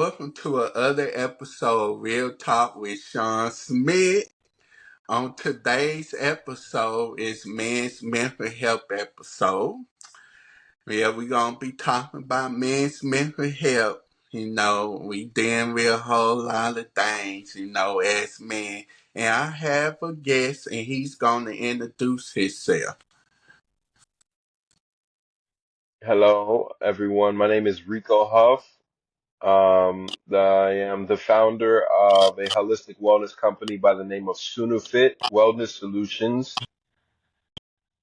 welcome to another episode of Real Talk with Shawn Smith. On today's episode is men's mental health episode. Yeah, we're gonna be talking about men's mental health. We dealing with a whole lot of things, as men. And I have a guest and he's gonna introduce himself. Hello, everyone. My name is Rico Huff. I am the founder of a holistic wellness company by the name of Sunufit Wellness Solutions,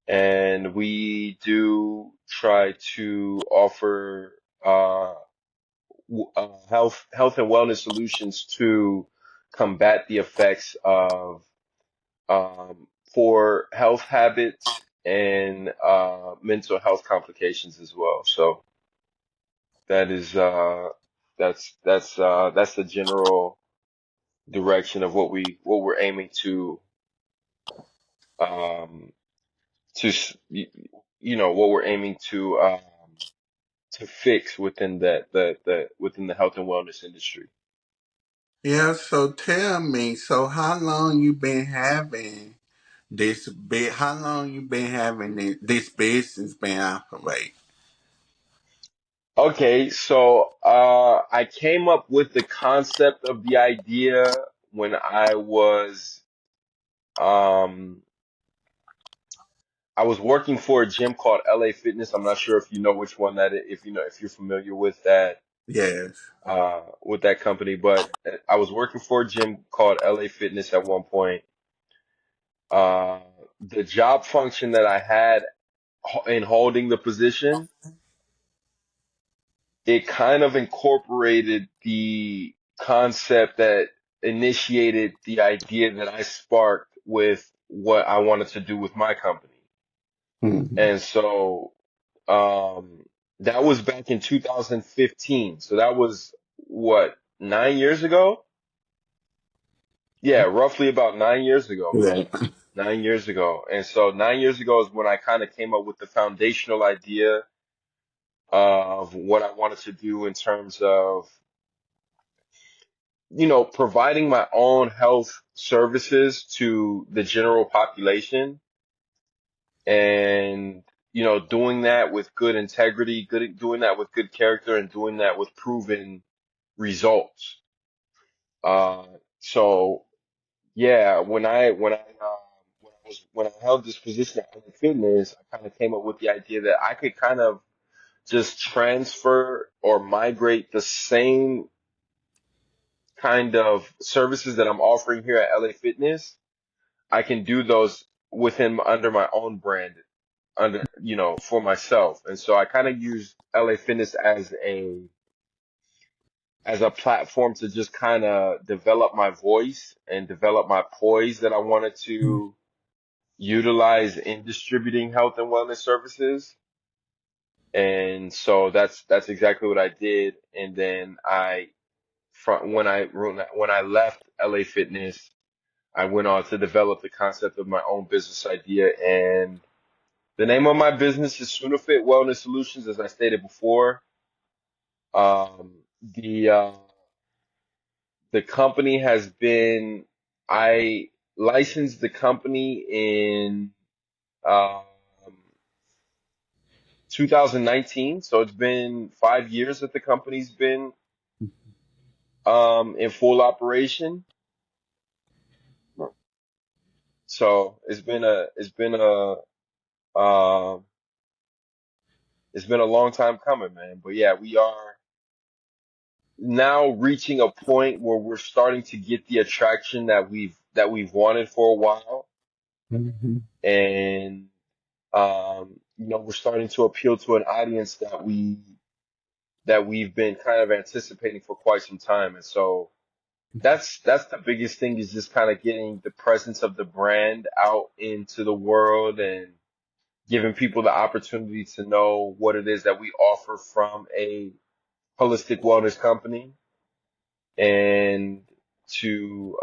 and we do try to offer health and wellness solutions to combat the effects of um, poor health habits and mental health complications as well. So that is that's the general direction of what we're aiming um to what we're aiming to fix within the within the health and wellness industry. Yeah, so tell me, so how long you been having how long you been having this business been operating? Okay, so I came up with the concept of the idea when um I was working for a gym called LA Fitness. I'm not sure if you know which one that is, if you're familiar Yes. with that company, but I was working for a gym called LA Fitness at one point. Uh, the job function that I had in holding the position, it kind of incorporated the concept that initiated the idea that I sparked with what I wanted to do with my company. Mhm. And so, that was back in 2015. So that was what, 9 years ago? Yeah, roughly about 9 years ago. Yeah. 9 years ago. And so 9 years ago is when I kind of came up with the foundational idea of what I wanted to do in terms of, providing my own health services to the general population and, doing that with good integrity, doing that with good character and doing that with proven results. Uh, so yeah, when I held this position at Planet Fitness, I kind of came up with the idea that I could kind of just transfer or migrate the same kind of services that I'm offering here at LA Fitness. I can do those within under my own brand, for myself. And so I kind of use LA Fitness as a platform to just kind of develop my voice and develop my poise that I wanted to utilize in distributing health and wellness services. And so that's exactly what I did. And then from when I left LA Fitness, I went on to develop the concept of my own business idea. And the name of my business is Sunufit Wellness Solutions, as I stated before. The company has been I licensed the company in um 2019, so it's been 5 years that the company's been in full operation. So uh, it's been a long time coming, man. But yeah, we are now reaching a point where we're starting to get the attraction that we've wanted for a while, Mhm. and we're starting to appeal to an audience that we've been kind of anticipating for quite some time, and so. That's the biggest thing is just kind of getting the presence of the brand out into the world and giving people the opportunity to know what it is that we offer from a holistic wellness company and to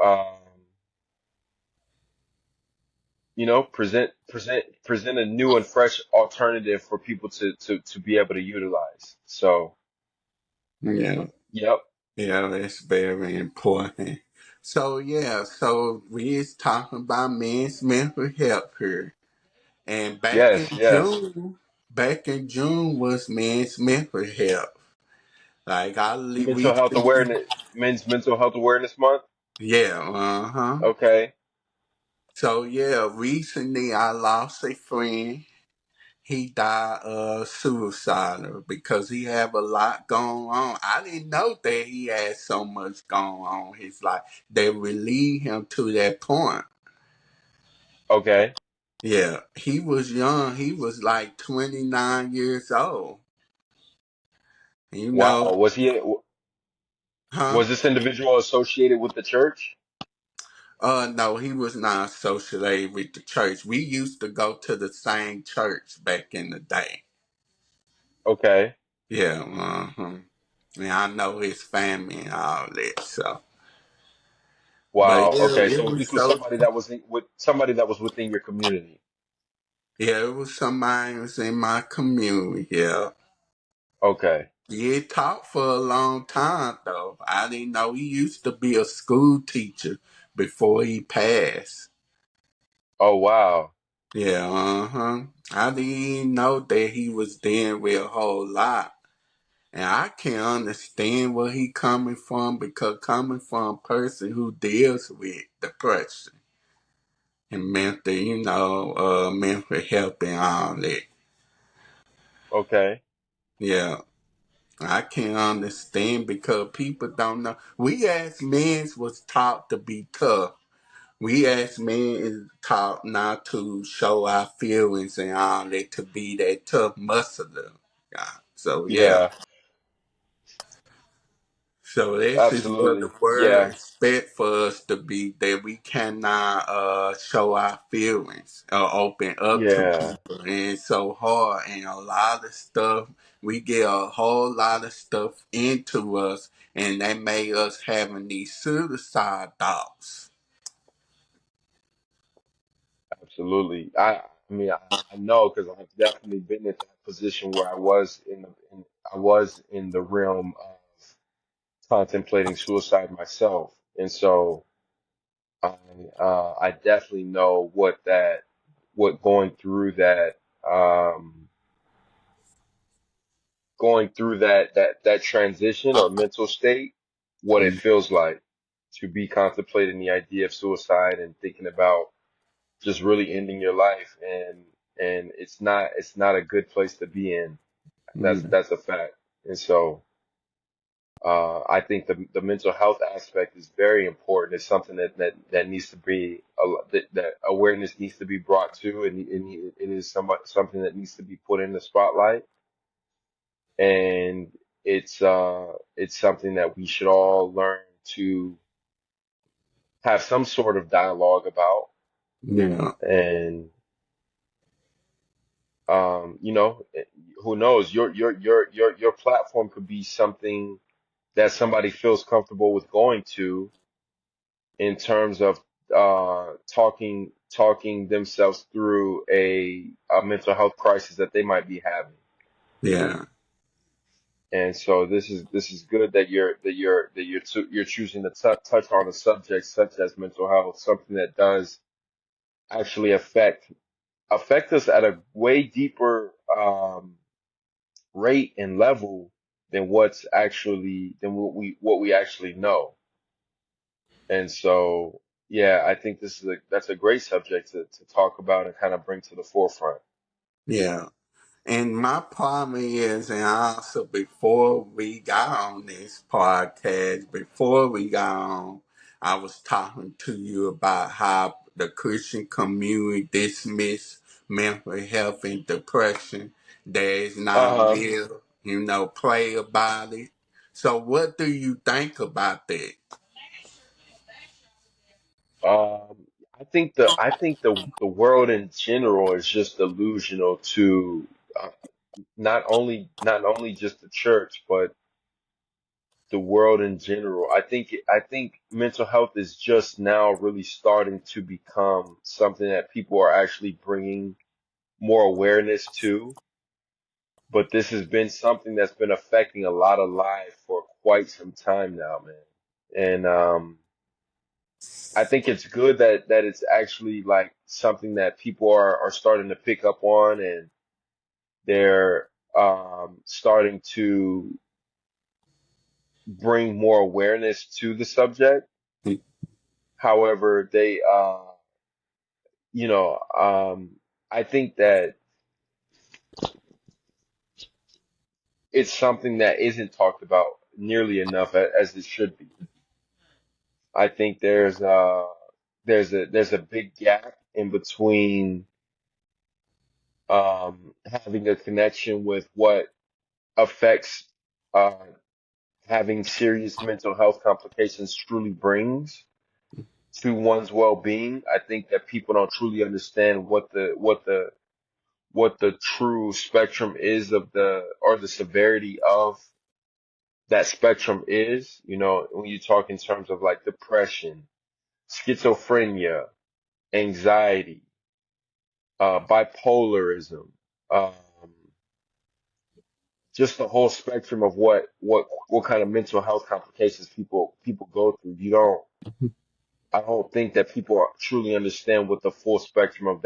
present a new and fresh alternative for people to be able to utilize. So, Yeah. yep. Yeah, that's very important. So yeah, so we is talking about men's mental health here. And Yes, yes. Back in June was men's mental health. Like I Mental health recently, awareness, Men's Mental Health Awareness Month. yeah, uh-huh. Okay, So yeah, recently I lost a friend. He died of suicide because he have a lot going on. I didn't know that he had so much going on in his life that would lead him to that point. okay. Yeah, he was young. He was like 29 years old. You know, Wow. huh? Was this individual associated with the church? No, he was not associated with the church. We used to go to the same church back in the day. Okay. Yeah, uh-huh. And I know his family and all that, so. But Wow. yeah, Okay. it So was this was so. somebody that was with somebody that was within your community. Yeah, it was somebody who was in my community. Yeah, Okay. he had taught for a long time though. I didn't know he used to be a school teacher before he passed. Oh, wow. Yeah, uh-huh. I didn't even know that he was dealing with a whole lot. And I can understand where he coming from because coming from a person who deals with depression and mental, mental health and all that. Okay. Yeah, I can understand because people don't know. We as men was taught to be tough. We as men is taught not to show our feelings and all that to be that tough muscular. Yeah. So yeah. Yeah. So this is what the Absolutely. world Yeah. expect for us to be that we cannot show our feelings or open up to Yeah. people. And it's so hard and a lot of stuff we get a whole lot of stuff into us and that made us having these suicide thoughts. Absolutely. I mean, I know because I've definitely been in that position where I was in the realm of contemplating suicide myself, and so I I definitely know what um going through that transition or mental state, what it Mm, feels like to be contemplating the idea of suicide and thinking about just really ending your life, and it's not a good place to be in. mm, That's a fact. And so I think the mental health aspect is very important. It's something that needs to be that awareness needs to be brought to, and it is something that needs to be put in the spotlight. And it's something that we should all learn to have some sort of dialogue about. yeah, And you know, who knows? Your platform could be something that somebody feels comfortable with going to in terms of talking themselves through a mental health crisis that they might be having. yeah, And so this is good that you're choosing to touch on a subject such as mental health, something that does actually affect us at a way deeper rate and level than what we actually know. And so, yeah, I think that's a great subject to talk about and kind of bring to the forefront. yeah. And my problem is, and also before we got on this podcast, before we got on, I was talking to you about how the Christian community dismiss mental health and depression. There is not Uh-huh. real, play about it. So what do you think about that? I think the world in general is just delusional to uh, not only just the church, but the world in general. I think mental health is just now really starting to become something that people are actually bringing more awareness to. But this has been something that's been affecting a lot of lives for quite some time now, man. And I think it's good that it's actually like something that people are starting to pick up on, and they're starting to bring more awareness to the subject. However, they you know, I think that it's something that isn't talked about nearly enough as it should be. I think there's a big gap in between having a connection with what affects uh, having serious mental health complications truly brings to one's well-being. I think that people don't truly understand what the true spectrum is of the or the severity of that spectrum is. You know, when you talk in terms of like depression, schizophrenia, anxiety, bipolarism, um, just the whole spectrum of what kind of mental health complications people go through. I don't think that people truly understand what the full spectrum of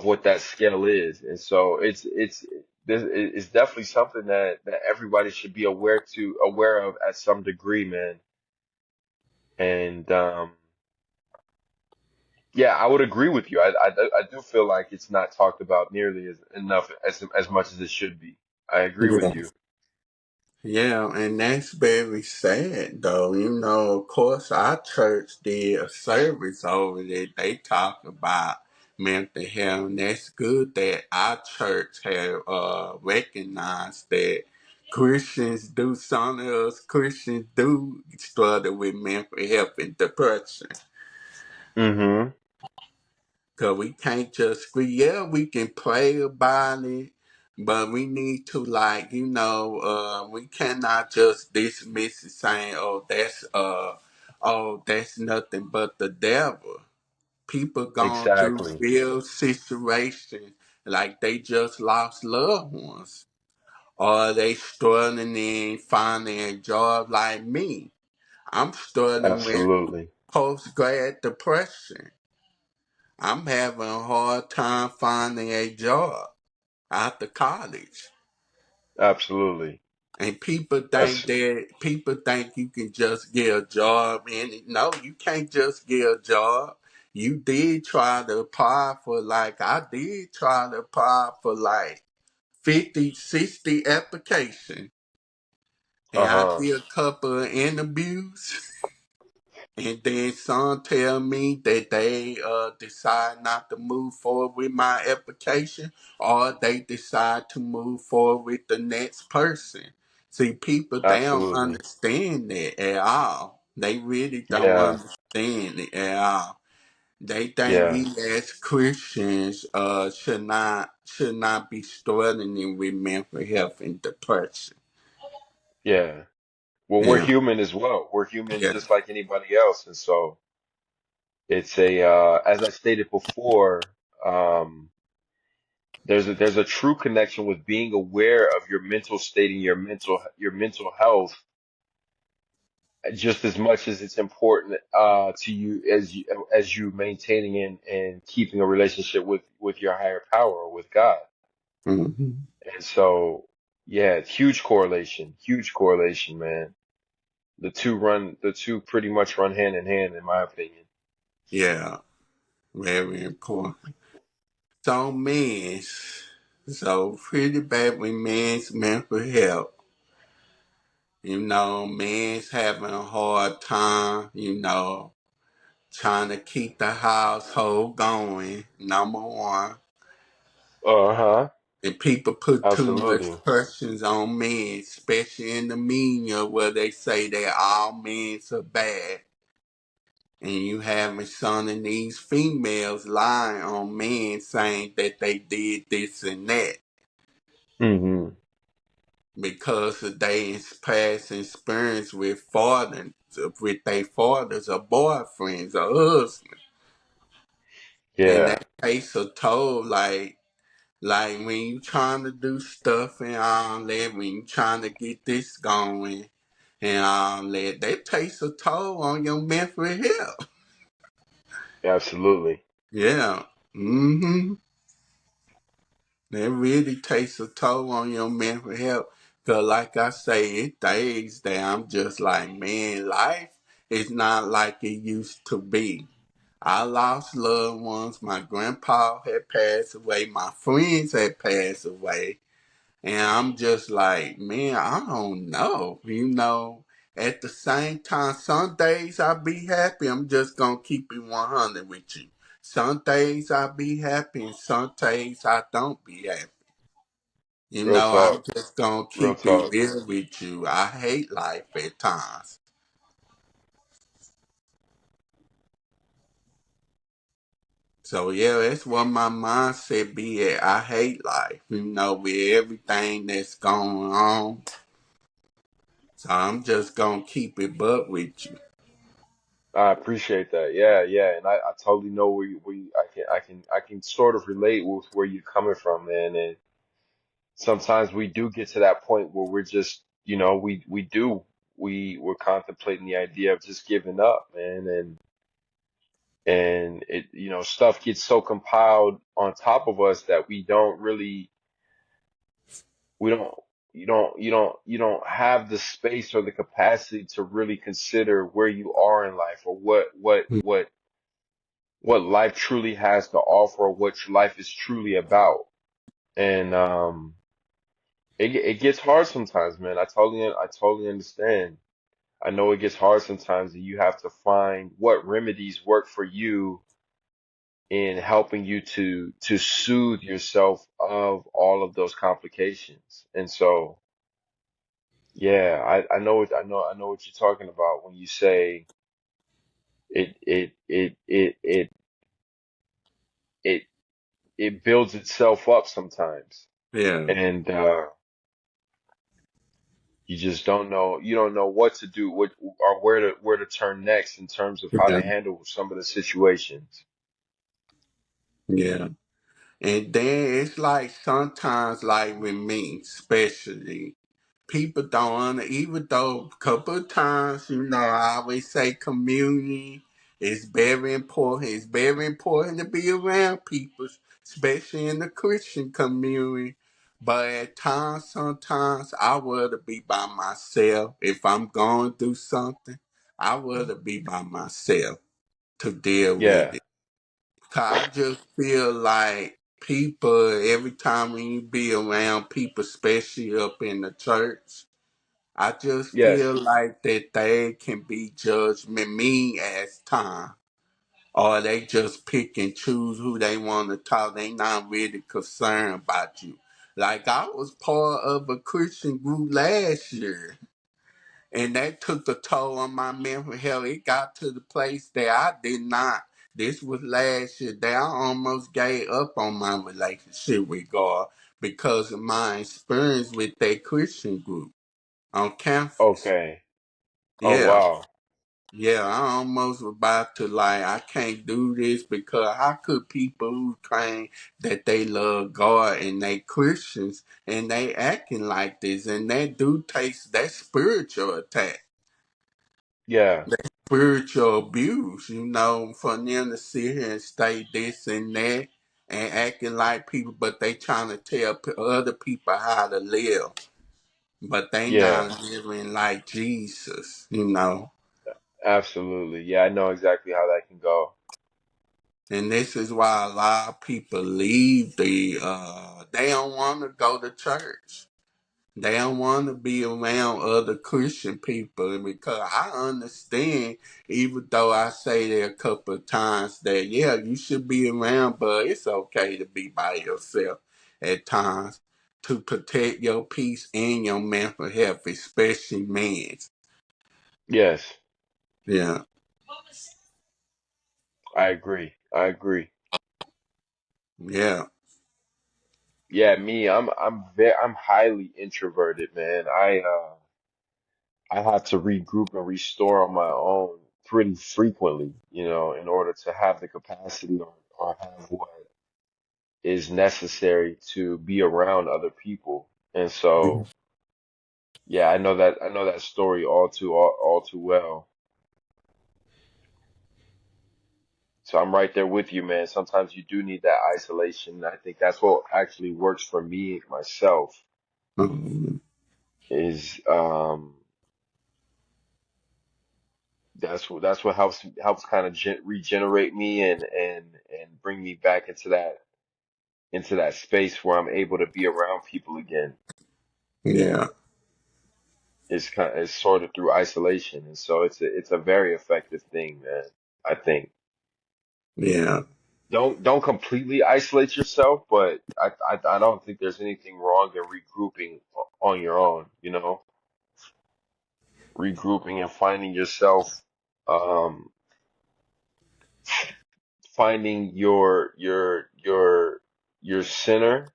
what that scale is. And so it's definitely something that everybody should be aware of at some degree, man. And yeah, I would agree with you. I do feel like it's not talked about nearly as enough as much as it should be. I agree with Yeah. you. Yeah, and that's very sad though. You know, of course our church did a service over there. They talk about mental health, and that's good that our church have recognized that some of us Christians do struggle with mental health and depression. Hmm. Cause we can't just we can pray about it, but we need to we cannot just dismiss it saying, oh that's nothing but the devil. People going through Exactly. real situations like they just lost loved ones. Or they struggling in finding a job like me. I'm struggling with Absolutely. post grad depression. I'm having a hard time finding a job after college. Absolutely. And That's people think you can just get a job no, you can't just get a job. You did try to apply for I did try to apply for 50, 60 applications. And I uh-huh. did a couple of interviews. And then some tell me that they decide not to move forward with my application, or they decide to move forward with the next person. See, people, they don't Absolutely. understand that at all. They really don't Yeah. understand it at all. They think Yeah. we as Christians should not be struggling with mental health and depression. Yeah. Well, we're Yeah, human as well. We're human yeah. just like anybody else. And so it's as I stated before, um, there's a true connection with being aware of your mental state and your mental health just as much as it's important to you as you maintaining and keeping a relationship with your higher power or with God. Hmm. And so, yeah, huge correlation, man. The two pretty much run hand in hand, in my opinion. Yeah, very important. So pretty bad with men's mental health. Men's having a hard time, trying to keep the household going, number one. Uh-huh. And people put too much Absolutely. pressures on men, especially in the media where they say that all men are bad. And you having some of these females lying on men saying that they did this and that, Hmm. because of their past experience with their fathers or boyfriends or husbands. And Yeah. that takes a toll. Like when you trying to do stuff and all that, when you trying to get this going and all that, that takes a toll on your mental health. Absolutely. Yeah. Mm-hmm. That really takes a toll on your mental health. Cause like I say, it days that I'm just like, man, life is not like it used to be. I lost loved ones. My grandpa had passed away. My friends had passed away. And I'm just like, man, I don't know. At the same time, some days I be happy. I'm just going to keep it 100 with you. Some days I be happy and some days I don't be happy. Real I'm talk. just going to Real keep it talk. real with you. I hate life at times. So yeah, that's what my mindset be at. I hate life, with everything that's going on. So I'm just gonna keep it buck with you. I appreciate that. Yeah, yeah, and I totally know I can sort of relate with where you're coming from, man. And sometimes we do get to that point where we're just, we're contemplating the idea of just giving up, man. And it, stuff gets so compiled on top of us that we don't you don't have the space or the capacity to really consider where you are in life, or what life truly has to offer, or what your life is truly about. And it gets hard sometimes, man. I totally understand. I know it gets hard sometimes, and you have to find what remedies work for you in helping you to soothe yourself of all of those complications. And so, yeah, I know what you're talking about when you say it it it builds itself up sometimes. Yeah, And you don't know what to do, what or where to turn next in terms of how yeah, to handle some of the situations. yeah. And then it's like sometimes, like with me, especially, people don't even though a couple of times, I always say community is very important. It's very important to be around people, especially in the Christian community. But at times, sometimes I would to be by myself. If I'm going through something, I would to be by myself to deal with Yeah, it. 'Cause I just feel like people, every time when you be around people, especially up in the church, I just yes, feel like that they can be judgment mean as time. Or they just pick and choose who they want to talk. They not really concerned about you. Like I was part of a Christian group last year. And that took a toll on my mental health. It got to the place that I did not. This was last year that I almost gave up on my relationship with God because of my experience with that Christian group on campus. okay. Oh Yeah, wow. yeah, I almost was about to like, I can't do this because how could people who claim that they love God and they Christians and they acting like this and that do takes that spiritual attack, Yeah, spiritual abuse, for them to sit here and say this and that and acting like people, but they trying to tell other people how to live, but they yeah, not living like Jesus. absolutely. Yeah, I know exactly how that can go. And this is why a lot of people leave they don't want to go to church. They don't want to be around other Christian people because I understand, even though I say there a couple of times that, yeah, you should be around, but it's okay to be by yourself at times to protect your peace and your mental health, especially men's. Yes, Yeah, I agree. I agree. yeah, Yeah, I'm highly introverted, man. I have to regroup and restore on my own pretty frequently, in order to have the capacity or have what is necessary to be around other people. And so, yeah, I know that story all too well. So I'm right there with you, man. Sometimes you do need that isolation. I think that's what actually works for me myself Mhm. is that's what helps kind of regenerate me and bring me back into that space where I'm able to be around people again. Yeah, It's sort of through isolation, and so it's a very effective thing, man. I think yeah, don't completely isolate yourself, but I don't think there's anything wrong in regrouping on your own, you know, regrouping and finding yourself, um, finding your center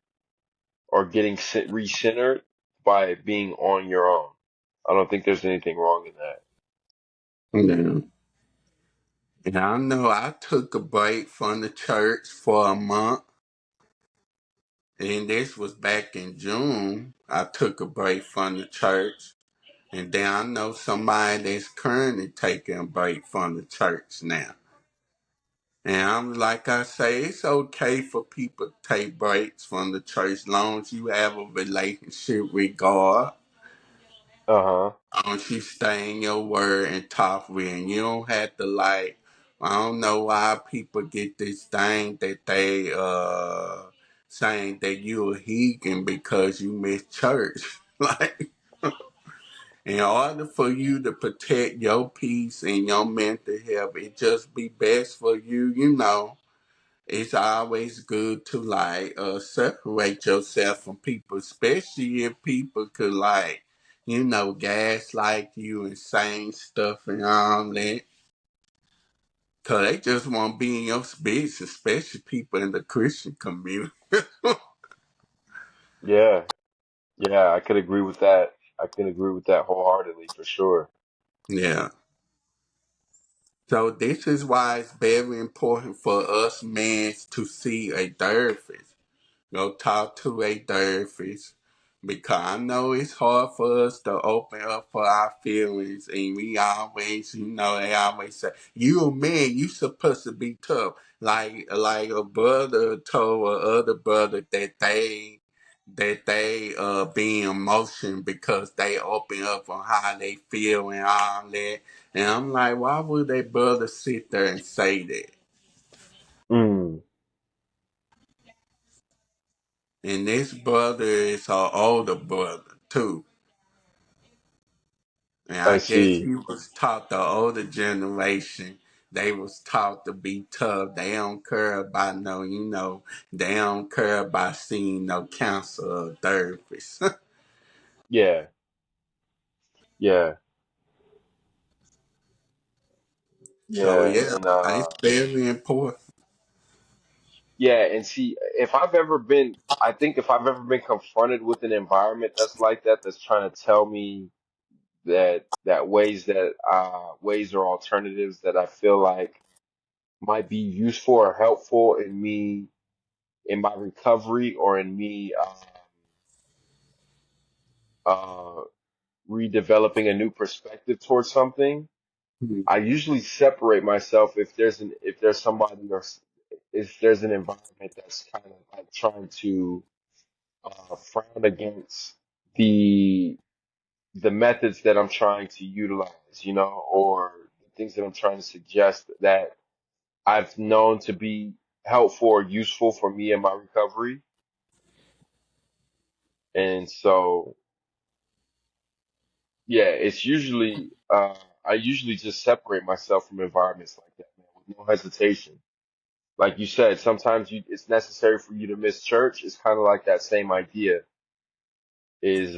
or getting recentered by being on your own. I don't think there's anything wrong in that. yeah. And I know I took a break from the church for a month, and this was back in June. I took a break from the church, and then I know somebody that's currently taking a break from the church now. And I'm like I say, it's okay for people to take breaks from the church as long as you have a relationship with God. Uh-huh. As long as you stay in your word and talk with him. You don't have to like I don't know why people get this thing that they saying that you a heathen because you miss church. Like in order for you to protect your peace and your mental health, it just be best for you, you know. It's always good to like separate yourself from people, especially if people could like, you know, gaslight you and saying stuff and all that. Cause they just want to be in your space, especially people in the Christian community. Yeah. Yeah, I could agree with that. I can agree with that wholeheartedly for sure. Yeah. So this is why it's very important for us men to see a therapist. Go talk to a therapist because I know it's hard for us to open up for our feelings, and we always, you know, they always say, "You a man, you supposed to be tough." Like a brother told a other brother that they be in emotion because they open up on how they feel and all that. And I'm like, why would that brother sit there and say that? Mm, And this brother is her older brother too. And I I guess see. he was taught the older generation. They was taught to be tough. They don't care about no, you know, they don't care about seeing no counselor or therapist. Yeah. Yeah. So Yeah. yeah, And it's very important. yeah, and see, if I've ever been, I think if I've ever been confronted with an environment that's like that, that's trying to tell me that ways or alternatives that I feel like might be useful or helpful in me in my recovery or in me uh redeveloping a new perspective towards something. I usually separate myself if there's somebody or if there's an environment that's kind of like trying to frown against the the methods that I'm trying to utilize, you know, or the things that I'm trying to suggest that I've known to be helpful or useful for me in my recovery. And so, yeah, it's usually I usually just separate myself from environments like that, man, with no hesitation. Like you said, sometimes it's necessary for you to miss church. It's kind of like that same idea is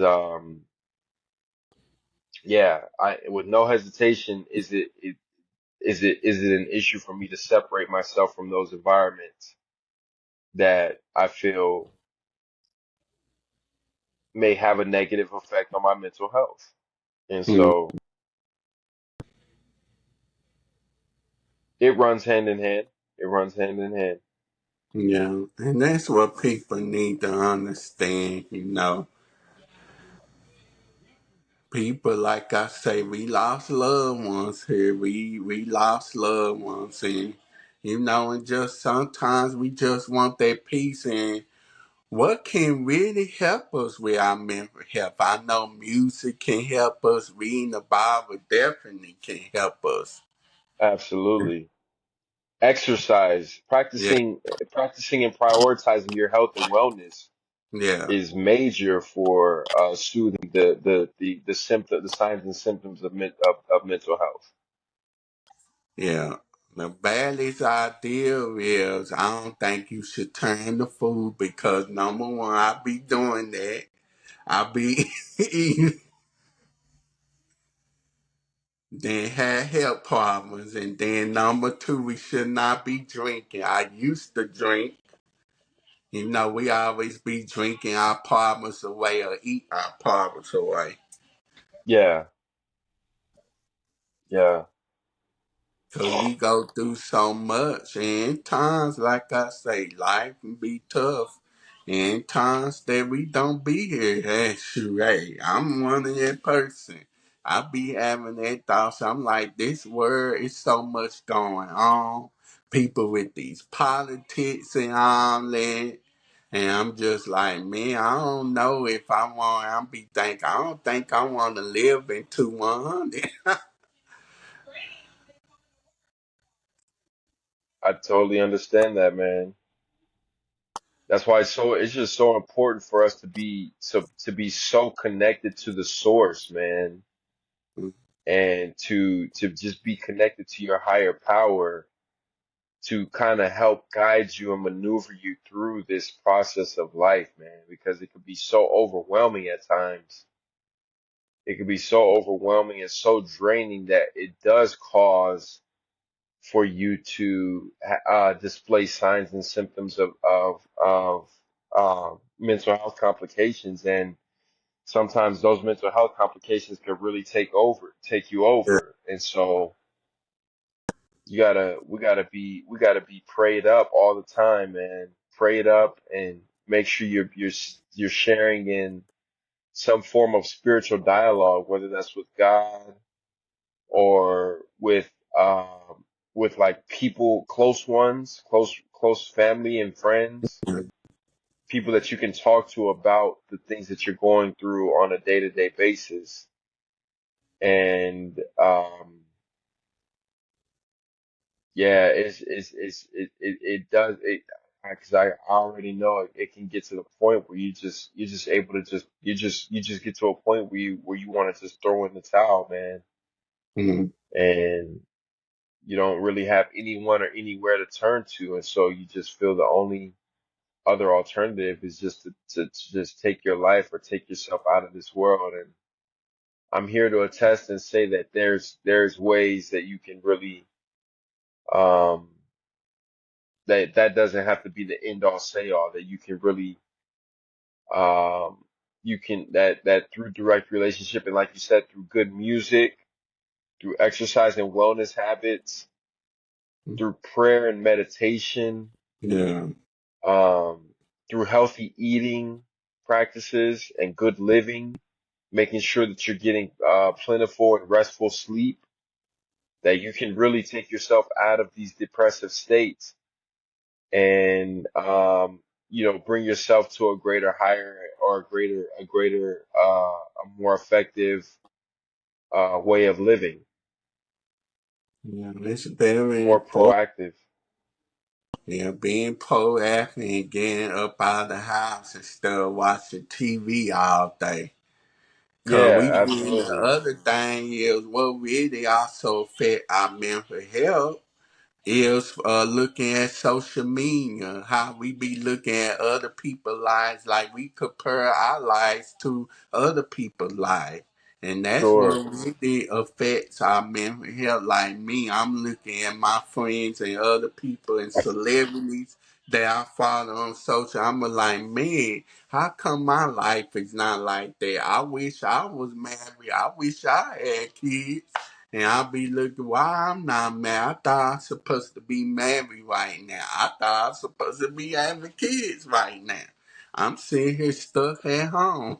yeah, I with no hesitation is it an issue for me to separate myself from those environments that I feel may have a negative effect on my mental health. And Mm, so it runs hand in hand. It runs hand in hand. Yeah, and that's what people need to understand, People, like I say, we lost loved ones here. We lost loved ones, and and just sometimes we just want that peace. And what can really help us with our mental health? I know music can help us. Reading the Bible definitely can help us. Absolutely. Exercise, Yeah, practicing and prioritizing your health and wellness yeah, is major for soothing the signs and symptoms of mental health. yeah. The baddest idea is I don't think you should turn to food because number one, I be doing that. I be eating, then had health problems, and then number two, we should not be drinking. I used to drink. We always be drinking our problems away or eat our problems away. Yeah, yeah, Cause we go through so much, and times, like I say, life can be tough. And times that we don't be here, hey, shoot, hey, I'm one of that person. I be having that thoughts. I'm like, this world is so much going on. People with these politics and all that. And I'm just like, man, I don't know if I want, I don't think I want to live into 100. I totally understand that, man. That's why it's just so important for us to be so connected to the source, man, and to just be connected to your higher power to kind of help guide you and maneuver you through this process of life, man, because it could be so overwhelming at times. It could be so overwhelming and so draining that it does cause for you to display signs and symptoms of mental health complications, and sometimes those mental health complications could really take you over, and so we gotta be prayed up all the time, man. Prayed up and make sure you're sharing in some form of spiritual dialogue, whether that's with God or with like people, close ones, close family and friends, people that you can talk to about the things that you're going through on a day-to-day basis. And yeah, it does it because I already know it can get to the point where you're just able to just get to a point where you want to just throw in the towel, man, and you don't really have anyone or anywhere to turn to, and so you just feel the only other alternative is just to just take your life or take yourself out of this world. And I'm here to attest and say that there's ways that you can really um that doesn't have to be the end all say all, that you can really um you can that through direct relationship and, like you said, through good music, through exercise and wellness habits, through prayer and meditation, Yeah, um, through healthy eating practices and good living, making sure that you're getting plentiful and restful sleep, that you can really take yourself out of these depressive states and bring yourself to a greater, higher, or a more effective way of living, yeah, it's very more important. proactive. Yeah, being proactive and getting up out of the house instead of watching TV all day. Cause Yeah, and the absolutely. other thing is what really also affect our mental health is looking at social media, how we be looking at other people's lives, like we compare our lives to other people's lives. And that's what Sure. really affects our mental health. Like me, I'm looking at my friends and other people and celebrities that I follow on social. I'm like, man, how come my life is not like that? I wish I was married. I wish I had kids. And I'll be looking, why I'm not mad? I thought I'm supposed to be married right now. I thought I'm supposed to be having kids right now. I'm sitting here stuck at home.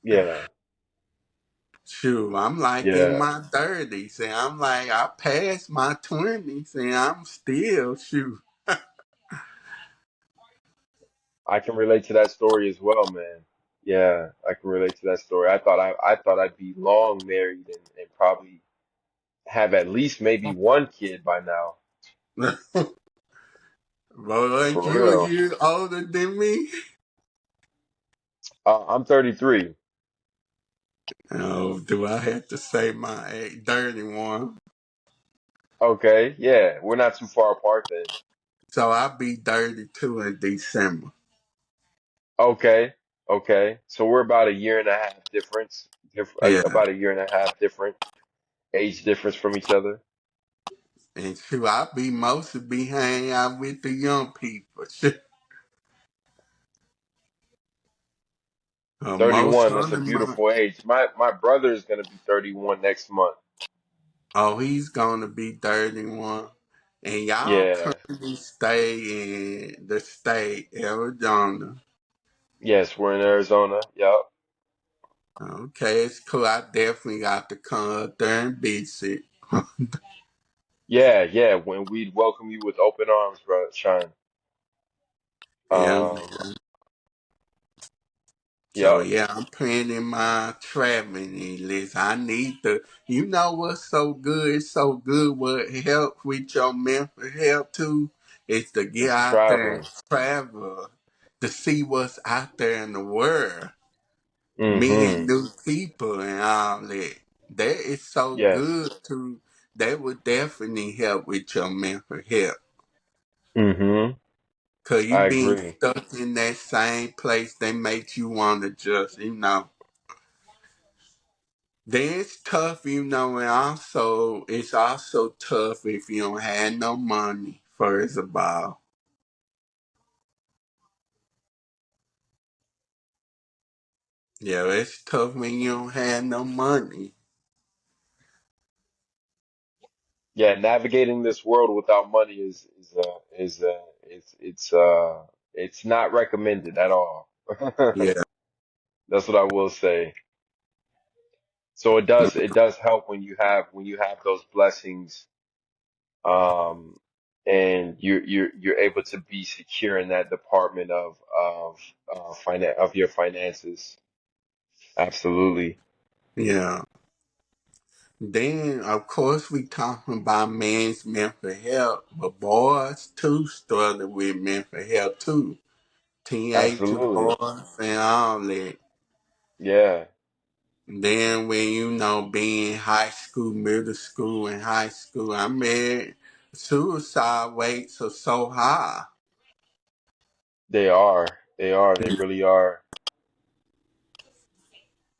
Yeah. Shoot, I'm like in Yeah. my 30s, and I'm like, I passed my 20s, and I'm still, shoot. I can relate to that story as well, man. Yeah, I can relate to that story. I thought I'd be long married and probably have at least maybe one kid by now. But ain't For you a real. year older than me? I'm 33. Oh, do I have to say my age? 31. Okay, yeah, we're not too far apart then. So I'll be 32 in December. Okay, okay. So we're about a year and a half Yeah. about a year and a half different age difference from each other. And shoot, I be mostly be hanging out with the young people. Shoot. Most 31, that's a of my, beautiful age. My brother is gonna be 31 next month. oh, he's gonna be 31. And y'all Yeah. currently stay in the state, Arizona. Yes, we're in Arizona. Yup. Okay, it's cool. I definitely got to come up there and visit. Yeah, yeah. When we'd welcome you with open arms, bro, Shawn. Yeah, Um, man. So yup. yeah, I'm planning my traveling list. I need to. You know what's so good? It's so good. What helps with your mental health too is to get It's out there and traveling. travel to see what's out there in the world, meeting Mm-hmm. new people and all that. That is so Yes. good too. That would definitely help with your mental health. Mm-hmm. Cause you I being agree. stuck in that same place, they make you want to just, then it's tough, and also it's also tough if you don't have no money. First of all, yeah, it's tough when you don't have no money. Yeah, navigating this world without money it's not recommended at all. Yeah, That's what I will say. So it does help when you have those blessings, um, and you're able to be secure in that department of your finances. Absolutely. yeah. Then of course we talking about men's mental health, but boys too struggle with mental health too. Teenager Absolutely. boys and all that. Yeah, Then when being high school, middle school, and high school, I mean, suicide rates are so high, they are. They are. They really are.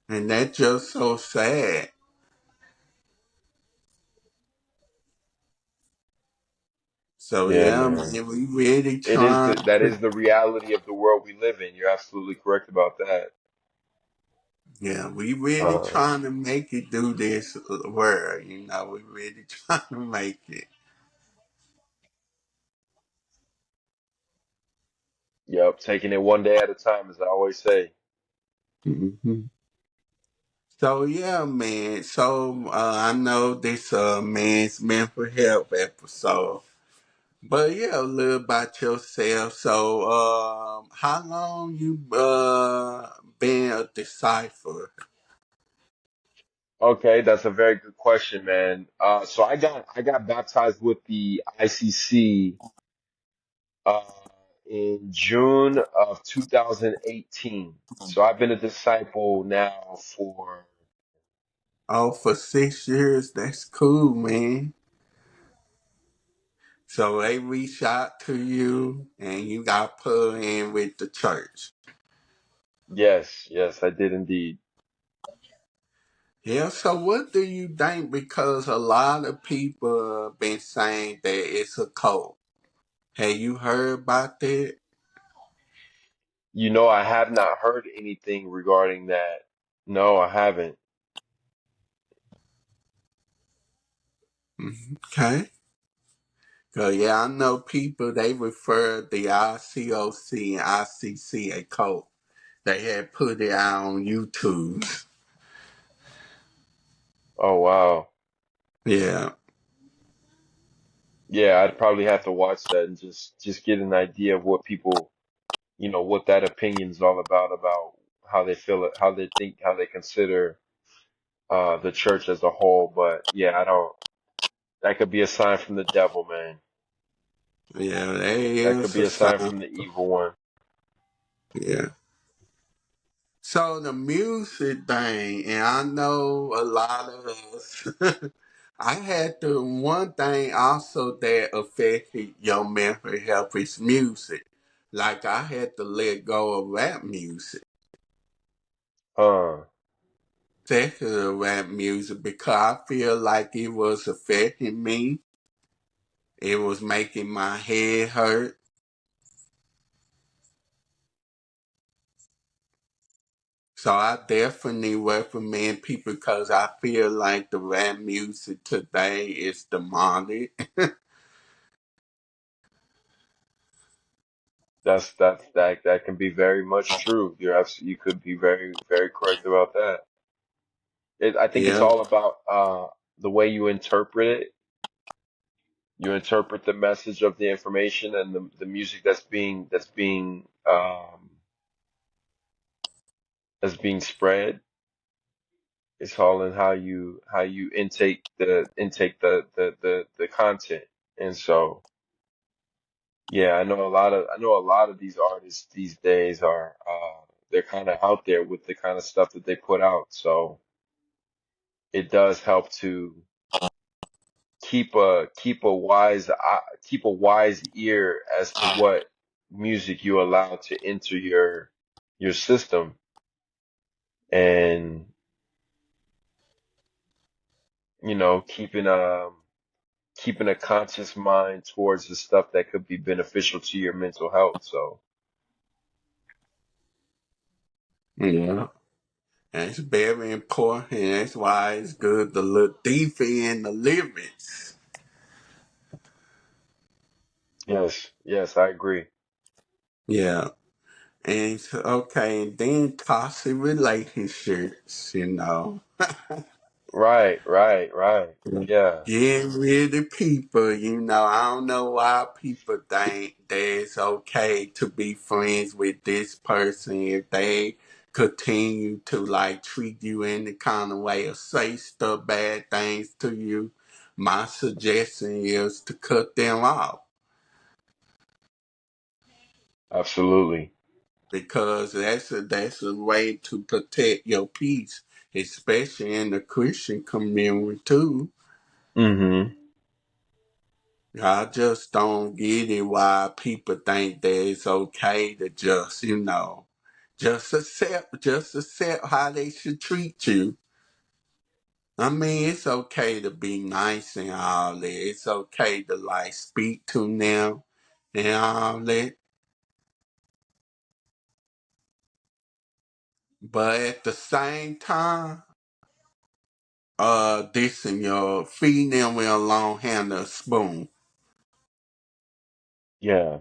and that's just so sad. So Yeah, yeah, man. man, we really It is trying that to, is the reality of the world we live in. You're absolutely correct about that. yeah, we really Uh, trying to make it through this world. We really trying to make it. yep, taking it one day at a time, as I always say. Hmm. So yeah, man. So I know this man's mental health episode. But yeah, a little about yourself. So, how long you been a decipher? Okay, that's a very good question, man. So I got baptized with the ICC uh, in June of 2018. So I've been a disciple now for Oh, for 6 years. That's cool, man. So they reach out to you, and you got put in with the church. yes, yes, I did indeed. Yeah. So what do you think? Because a lot of people been saying that it's a cult. Have you heard about that? I have not heard anything regarding that. No, I haven't. Okay. Cause yeah, I know people they refer the ICOC and ICCA code. They had put it out on YouTube. Oh wow. Yeah, Yeah, I'd probably have to watch that and just get an idea of what people, what that opinion's all about how they feel it, how they think, how they consider the church as a whole. But yeah, I don't. That could be a sign from the devil, man. yeah, there That could is be a a sign sign. from the evil one. Yeah. So the music thing, and I know a lot of us. I had the one thing also that affected your mental health is music. Like I had to let go of rap music, Uh, secular rap music, because I feel like it was affecting me. It was making my head hurt. So I definitely recommend people because I feel like the rap music today is demonic. that can be very much true. You could be very very correct about that. I think it's Yeah. all about the way you interpret it. You interpret the message of the information and the music that's being spread. It's all in how you intake the content. And so yeah, I know a lot of these artists these days are they're kind of out there with the kind of stuff that they put out. So it does help to keep a wise ear as to what music you allow to enter your system, and keeping a conscious mind towards the stuff that could be beneficial to your mental health. So Yeah. That's very important. That's why it's good to look deeper in the lyrics. yes, yes, I agree. Yeah. And so, okay, and then toxic relationships. Right, right, right. Yeah, Getting rid of people. I don't know why people think that it's okay to be friends with this person if they continue to like treat you in the kind of way or say stuff, bad things to you. My suggestion is to cut them off absolutely. because that's a way to protect your peace, especially in the Christian community too. Mm-hmm. I just don't get it why people think that it's okay to just accept how they should treat you. I mean, it's okay to be nice and all that. It's okay to like speak to them and all that. But at the same time, this and your feeding them with a long handled spoon. Yeah,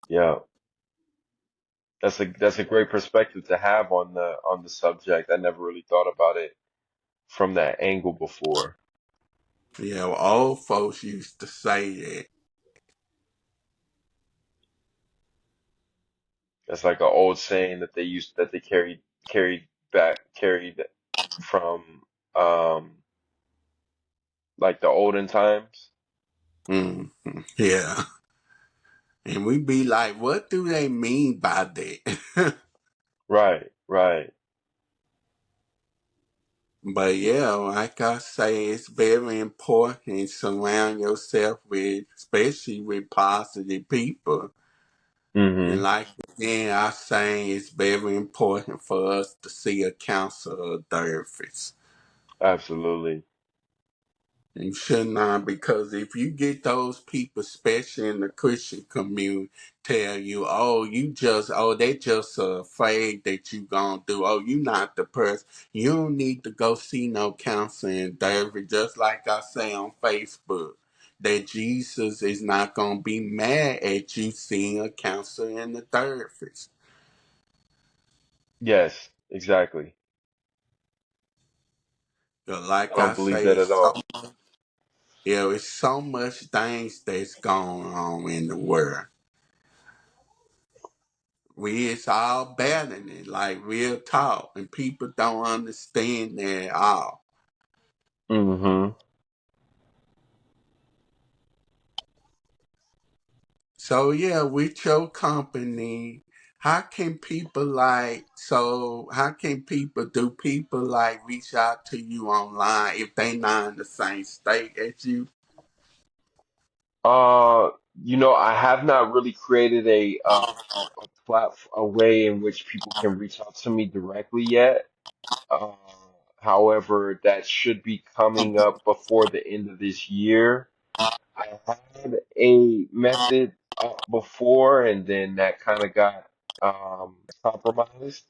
yeah. That's a great perspective to have on the subject. I never really thought about it from that angle before. Old folks used to say that. That's like an old saying that they carried from like the olden times. Mm, yeah. And we be like, what do they mean by that? Right, right. But yeah, like I say, it's very important to surround yourself with, especially with positive people. And Mm-hmm. like again, I say it's very important for us to see a counselor or therapist. Absolutely. You should not, because if you get those people, especially in the Christian community, tell you, oh, they just afraid that you gonna do, oh, you not the person. You don't need to go see no counselor and therapy. Just like I say on Facebook, that Jesus is not gonna be mad at you seeing a counselor and a therapist. Yes, exactly. But I like I don't believe say, that at all. it's so much things that's going on in the world. It's all battling, like real talk, and people don't understand that at all. Hmm. So yeah, with your company, how can people do people like reach out to you online if they not in the same state as you? Uh, I have not really created a way in which people can reach out to me directly yet. Uh, However, that should be coming up before the end of this year. I had a method before, and then that kind of got compromised,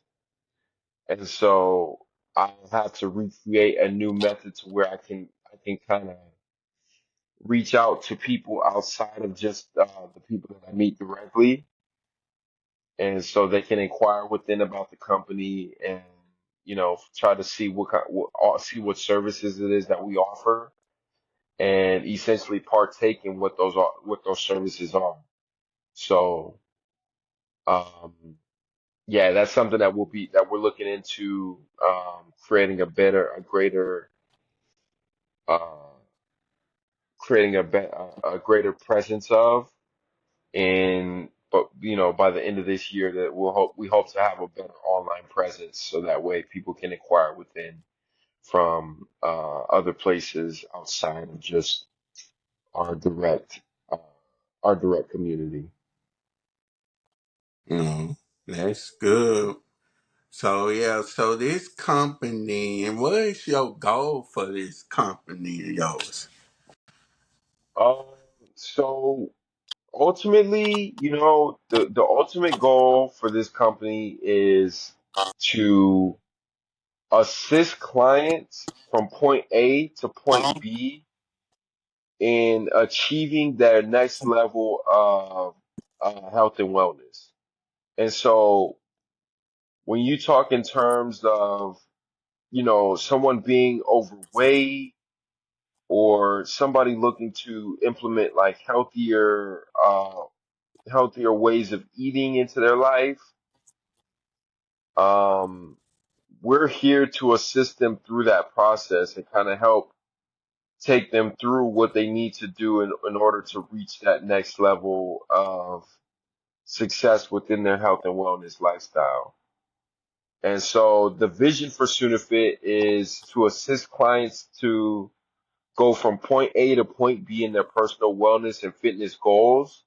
and so I'll have to recreate a new method to where I can kind of reach out to people outside of just the people that I meet directly, and so they can inquire within about the company and try to see see what services it is that we offer and essentially partake in what those services are. So um, yeah, that's something that we're looking into creating uh, a greater presence of. And but by the end of this year that we hope to have a better online presence so that way people can inquire within from other places outside of just our direct uh, our direct community. Mm, that's good. So yeah, so this company, and what is your goal for this company of yours? Um, so ultimately, the ultimate goal for this company is to assist clients from point A to point B in achieving their next level of health and wellness. And so when you talk in terms of, someone being overweight or somebody looking to implement like healthier ways of eating into their life, um, we're here to assist them through that process and kind of help take them through what they need to do in order to reach that next level of success within their health and wellness lifestyle. And so the vision for Sunufit is to assist clients to go from point A to point B in their personal wellness and fitness goals.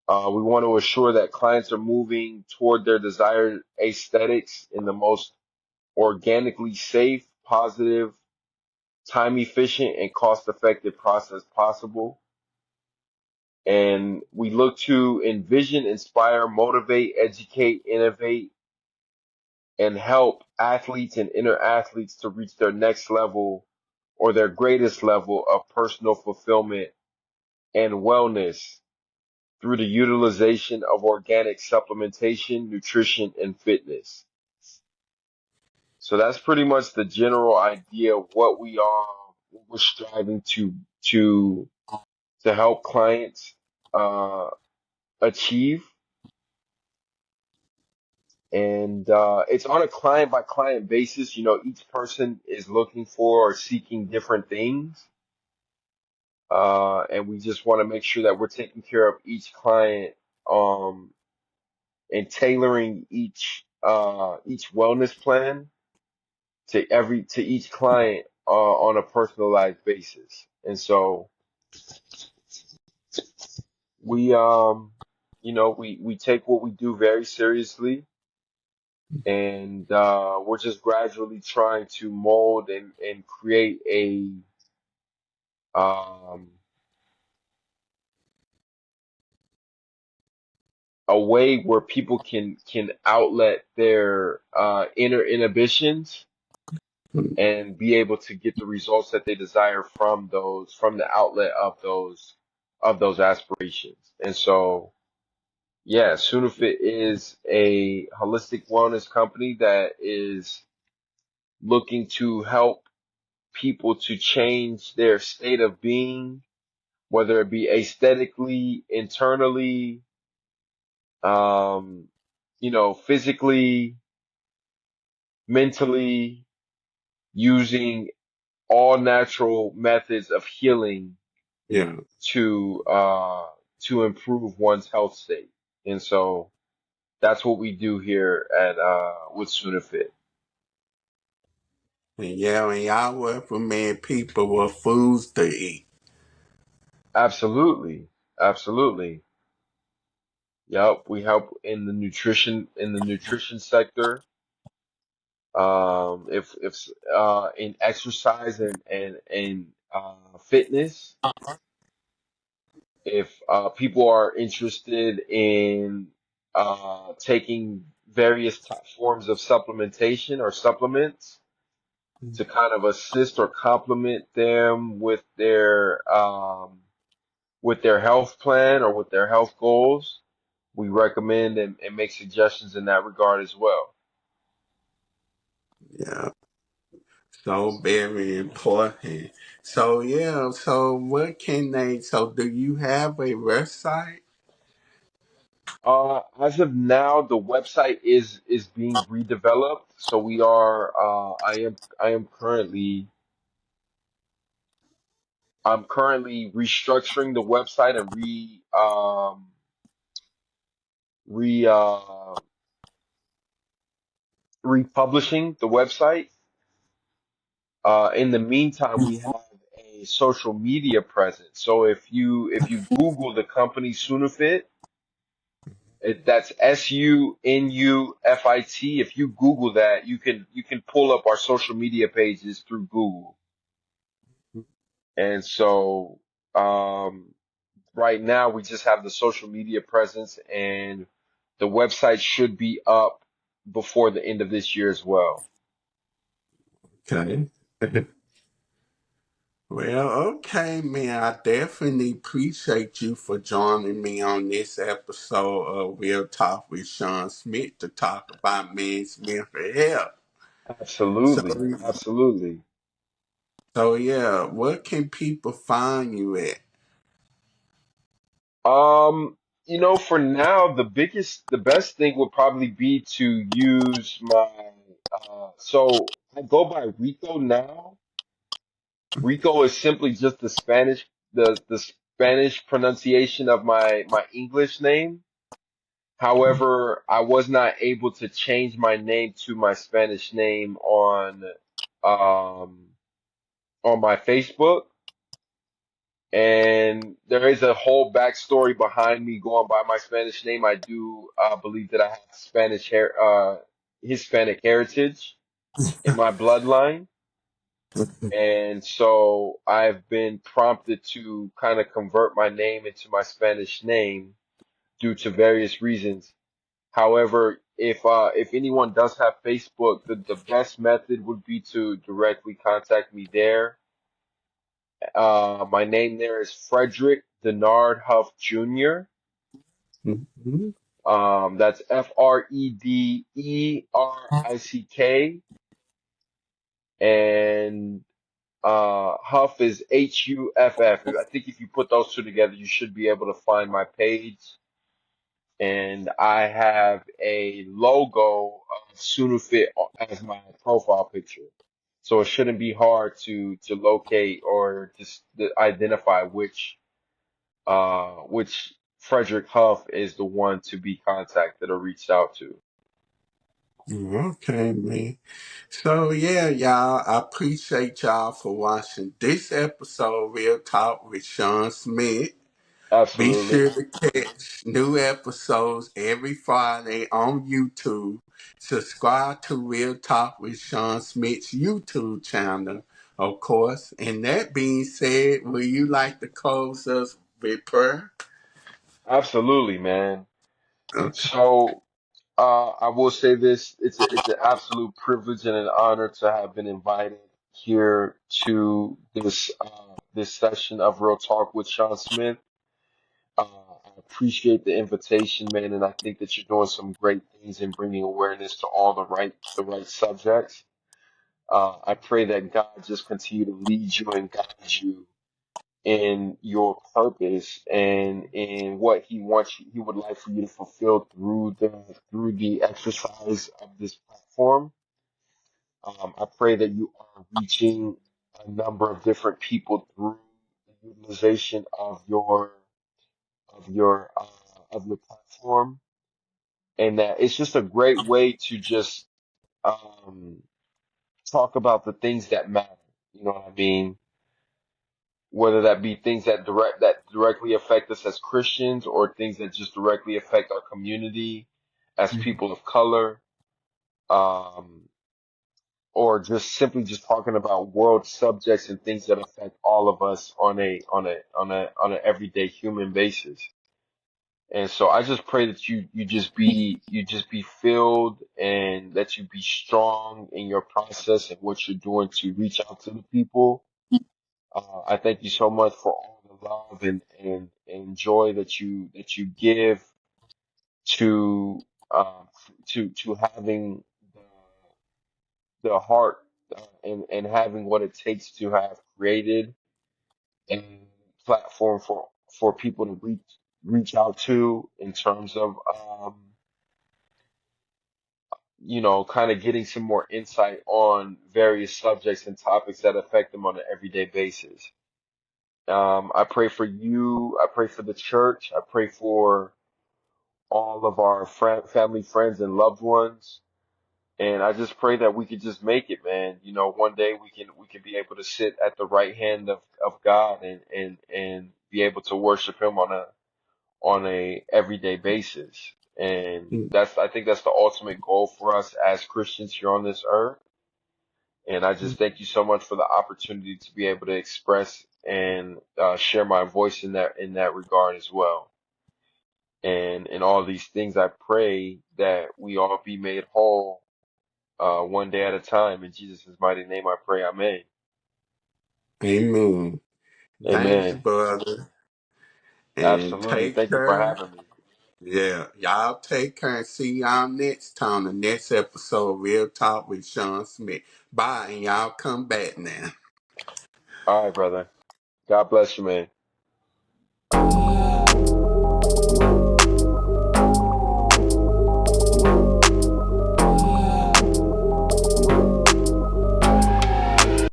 We want to assure that clients are moving toward their desired aesthetics in the most organically safe, positive, time efficient, and cost effective process possible. And we look to envision, inspire, motivate, educate, innovate, and help athletes and inner athletes to reach their next level or their greatest level of personal fulfillment and wellness through the utilization of organic supplementation, nutrition, and fitness. So that's pretty much the general idea of what we're striving to to help clients uh, achieve. And it's on a client by client basis. Each person is looking for or seeking different things. And we just want to make sure that we're taking care of each client um, and tailoring each wellness plan to each client on a personalized basis. And so we we take what we do very seriously, and we're just gradually trying to mold and create um, a way where people can outlet their inner inhibitions and be able to get the results that they desire from the outlet of those aspirations. And so, yeah, Sunufit is a holistic wellness company that is looking to help people to change their state of being, whether it be aesthetically, internally, um, physically, mentally, using all natural methods of healing Yeah. to improve one's health state. And so that's what we do here at with Sunafit. And yeah, and y'all recommend people what foods to eat. Absolutely. Absolutely. Yep, we help in the nutrition sector. If in exercise and fitness, if people are interested in taking various forms of supplementation or supplements to kind of assist or complement them with their health plan or with their health goals, we recommend and make suggestions in that regard as well. Yeah. So very important. So yeah, so what can they so do you have a website? As of now, the website is being redeveloped, so we are. I am currently I'm currently restructuring the website and re republishing the website. In the meantime, we have a social media presence. So if you Google the company Sunufit, that's Sunufit. If you Google that, you can pull up our social media pages through Google. And so right now we just have the social media presence, and the website should be up before the end of this year as well. Okay. Well, okay, man. I definitely appreciate you for joining me on this episode of Real Talk with Shawn Smith to talk about men's mental health. So, Absolutely, absolutely. so yeah, where can people find you at? Um, for now, the best thing would probably be to use my, so I go by Rico now. Rico is simply just the Spanish pronunciation of my English name. However, I was not able to change my name to my Spanish name um, on my Facebook. And there is a whole backstory behind me going by my Spanish name. I do believe that I have Hispanic heritage in my bloodline. And so I've been prompted to kind of convert my name into my Spanish name due to various reasons. However, if anyone does have Facebook, the best method would be to directly contact me there. My name there is Frederick Denard Huff Jr. Mhm. That's Frederick, and Huff is Huff. I think if you put those two together, you should be able to find my page. And I have a logo of Sunufit as my profile picture. So it shouldn't be hard to locate or just to identify which Frederick Huff is the one to be contacted or reached out to. Okay, man. So yeah, y'all, I appreciate y'all for watching this episode of Real Talk with Shawn Smith. Be Absolutely. sure to catch new episodes every Friday on YouTube. Subscribe to Real Talk with Shawn Smith's YouTube channel of course. And that being said, would you like to close us with prayer? Absolutely, man. Okay. So I will say this: it's an absolute privilege and an honor to have been invited here to this session of Real Talk with Shawn Smith. I appreciate the invitation, man, and I think that you're doing some great things in bringing awareness to all the right subjects. I pray that God just continue to lead you and guide you in your purpose and in what He would like for you to fulfill through the exercise of this platform. I pray that you are reaching a number of different people through the utilization of your platform, and that it's just a great way to just um, talk about the things that matter. You know what I mean? Whether that be things that directly affect us as Christians, or things that just directly affect our community as people of color, um, or just simply just talking about world subjects and things that affect all of us on an everyday human basis. And so I just pray that you just be filled, and that you be strong in your process and what you're doing to reach out to the people. I thank you so much for all the love and joy that you give to um, to having the heart, and having what it takes to have created a platform for people to reach out to, in terms of kind of getting some more insight on various subjects and topics that affect them on an everyday basis. I pray for you. I pray for the church. I pray for all of our family, friends, and loved ones. And I just pray that we could just make it, man. One day we can be able to sit at the right hand of God, and be able to worship Him on a everyday basis. And I think that's the ultimate goal for us as Christians here on this earth. And I just thank you so much for the opportunity to be able to express and share my voice in that regard as well. And in all these things, I pray that we all be made whole, one day at a time. In Jesus' mighty name, I pray. Amen. Amen. Thanks, Amen. brother. And Absolutely. take Thank you for care. having me. Yeah, y'all take care and see y'all next time. The next episode, Real Talk with Shawn Smith. Bye, and y'all come back now. All right, brother. God bless you, man.